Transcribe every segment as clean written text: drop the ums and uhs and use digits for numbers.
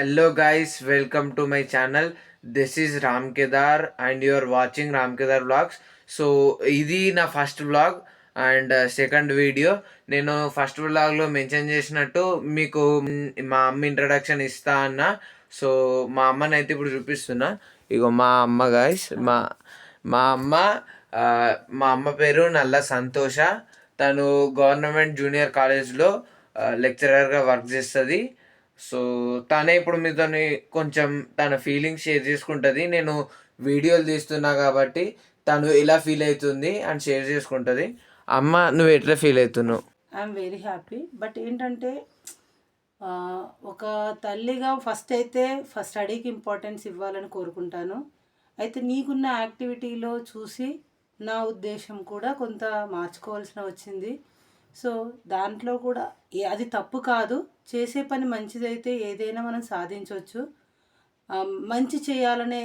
Hello guys, welcome to my channel. This is Ram Kedar and you are watching Ram Kedar vlogs. So ఇది నా first vlog and second video. నేను first వ్లాగ్లో mention చేసినట్టు మీకు మా అమ్మ introduction ఇస్తా అన్న. సో మా అమ్మని అయితే ఇప్పుడు చూపిస్తున్నా. ఇగో మా అమ్మ గాయస్, మా అమ్మ ఆ, మా అమ్మ పేరు నల్ల సంతోష. తను గవర్నమెంట్ జూనియర్ కాలేజ్లో లెక్చరర్గా వర్క్ చేస్తుంది. సో తనే ఇప్పుడు మీతో కొంచెం తన ఫీలింగ్స్ షేర్ చేసుకుంటుంది. నేను వీడియోలు తీస్తున్నా కాబట్టి తను ఎలా ఫీల్ అవుతుంది అని షేర్ చేసుకుంటుంది. అమ్మ, నువ్వు ఎట్లా ఫీల్ అవుతున్నావు? I'm very happy. బట్ ఏంటంటే ఒక తల్లిగా ఫస్ట్ స్టడీకి ఇంపార్టెన్స్ ఇవ్వాలని కోరుకుంటాను. అయితే నీకున్న యాక్టివిటీలో చూసి నా ఉద్దేశం కూడా కొంత మార్చుకోవాల్సిన వచ్చింది. సో దాంట్లో కూడా అది తప్పు కాదు. చేసే పని మంచిదైతే ఏదైనా మనం సాధించవచ్చు. మంచి చేయాలనే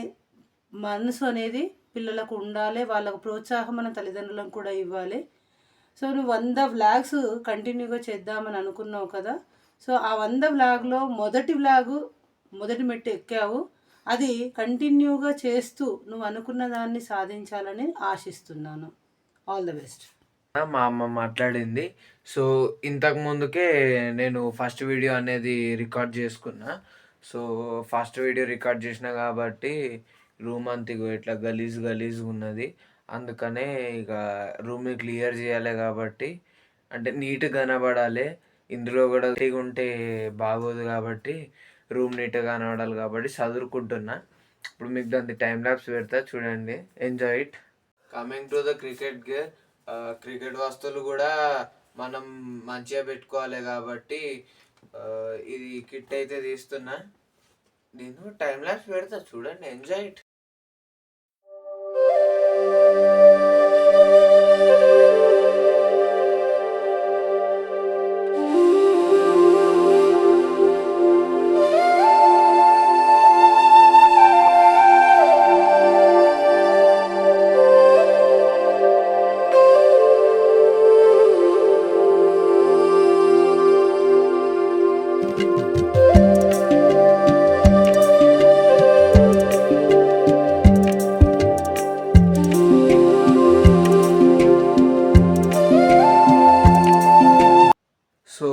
మనసు అనేది పిల్లలకు ఉండాలి. వాళ్ళకు ప్రోత్సాహం మన తల్లిదండ్రులకు కూడా ఇవ్వాలి. సో నువ్వు 100 వ్లాగ్స్ కంటిన్యూగా చేద్దామని అనుకున్నావు కదా. సో ఆ 100 వ్లాగ్లో మొదటి మెట్టు ఎక్కావు. అది కంటిన్యూగా చేస్తూ నువ్వు అనుకున్న దాన్ని సాధించాలని ఆశిస్తున్నాను. All the best. మా అమ్మ మాట్లాడింది. సో ఇంతకు ముందుకే నేను ఫస్ట్ వీడియో అనేది రికార్డ్ చేసుకున్నా. సో ఫస్ట్ వీడియో రికార్డ్ చేసిన కాబట్టి రూమ్ అంతా ఇట్లా గలీజ్ ఉన్నది. అందుకనే ఇక రూమ్ని క్లియర్ చేయాలి కాబట్టి, అంటే నీట్గా కనబడాలి. ఇందులో కూడా నీట్గా ఉంటే బాగోదు కాబట్టి రూమ్ నీట్గా కనబడాలి కాబట్టి చదువుకుంటున్నా. ఇప్పుడు మీకు దాన్ని టైం ల్యాబ్స్ పెడతా, చూడండి, enjoy it. Coming to the cricket gear. Cricket వస్తువులు కూడా మనం మంచిగా పెట్టుకోవాలి కాబట్టి ఇది కిట్ అయితే తీస్తున్నా. నేను టైం ల్యాబ్స్ పెడతా, చూడండి, ఎంజాయ్ ఇట్. సో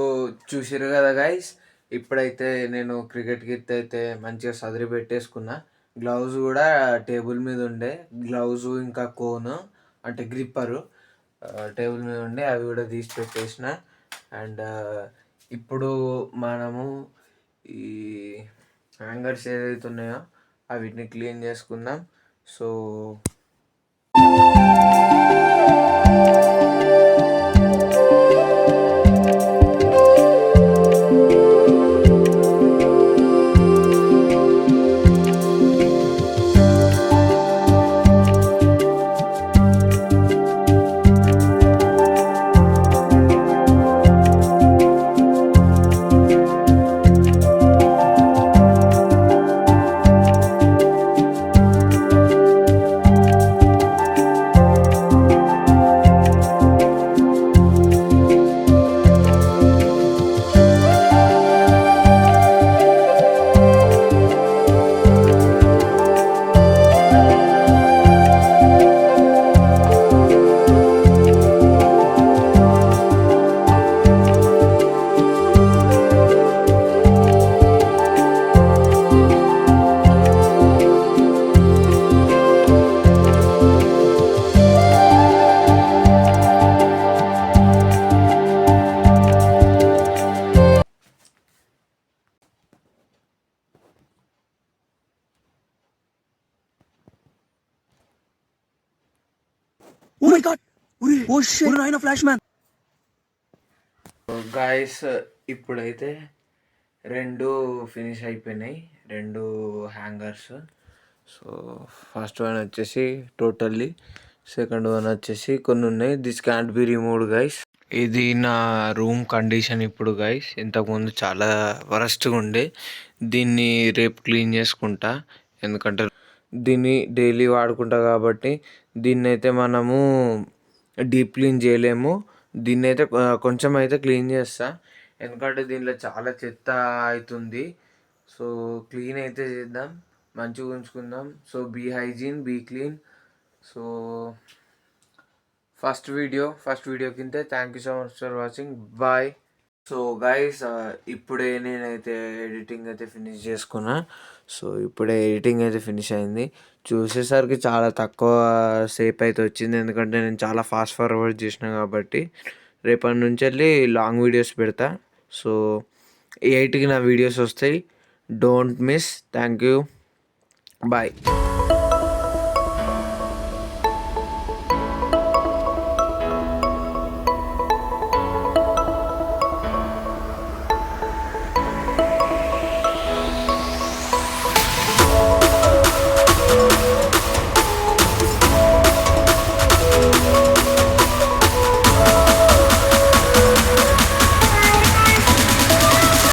చూసారు కదా గైస్, ఇప్పుడైతే నేను క్రికెట్ కిట్ అయితే మంచిగా సదిరి పెట్టేసుకున్నా. గ్లౌజ్ కూడా టేబుల్ మీద ఉండే, గ్లౌజు ఇంకా కోను అంటే గ్రిప్పరు టేబుల్ మీద ఉండే, అవి కూడా తీసి పెట్టేసిన. అండ్ ఇప్పుడు మనము ఈ హ్యాంగర్స్ ఏదైతే ఉన్నాయో వీటిని క్లీన్ చేసుకుందాం. So Oh my god! Oh shit! Naina Flashman! Guys, ఇప్పుడైతే 2 ఫినిష్ అయిపోయినాయి, 2 హ్యాంగర్స్. సో ఫస్ట్ వన్ వచ్చేసి టోటల్లీ, సెకండ్ వన్ వచ్చేసి కొన్ని ఉన్నాయి. This can't be removed guys. ఇది నా రూమ్ కండిషన్ ఇప్పుడు గైస్. ఇంతకుముందు చాలా వరస్ట్గా ఉండే. దీన్ని రేపు క్లీన్ చేసుకుంటా, ఎందుకంటే దీన్ని డైలీ వాడుకుంటా కాబట్టి. దీన్ని అయితే మనము డీప్ క్లీన్ చేయలేము. దీన్ని అయితే కొంచెం అయితే క్లీన్ చేస్తా, ఎందుకంటే దీనిలో చాలా చెత్త అవుతుంది. సో క్లీన్ అయితే చేద్దాం, మంచిగా ఉంచుకుందాం. So be hygiene, be clean. So first video కింద thank you so much for watching. Bye. So guys, ఇప్పుడే నేనైతే ఎడిటింగ్ అయితే ఫినిష్ చేసుకున్నా. సో ఇప్పుడే ఎడిటింగ్ అయితే ఫినిష్ అయింది. చూసేసరికి చాలా తక్కువ సేపు అయితే వచ్చింది, ఎందుకంటే నేను చాలా ఫాస్ట్ ఫార్వర్డ్ చేసిన కాబట్టి. రేపటి నుంచి వెళ్ళి లాంగ్ వీడియోస్ పెడతా. సో 8కి నా వీడియోస్ వస్తాయి. Don't miss. Thank you. Bye.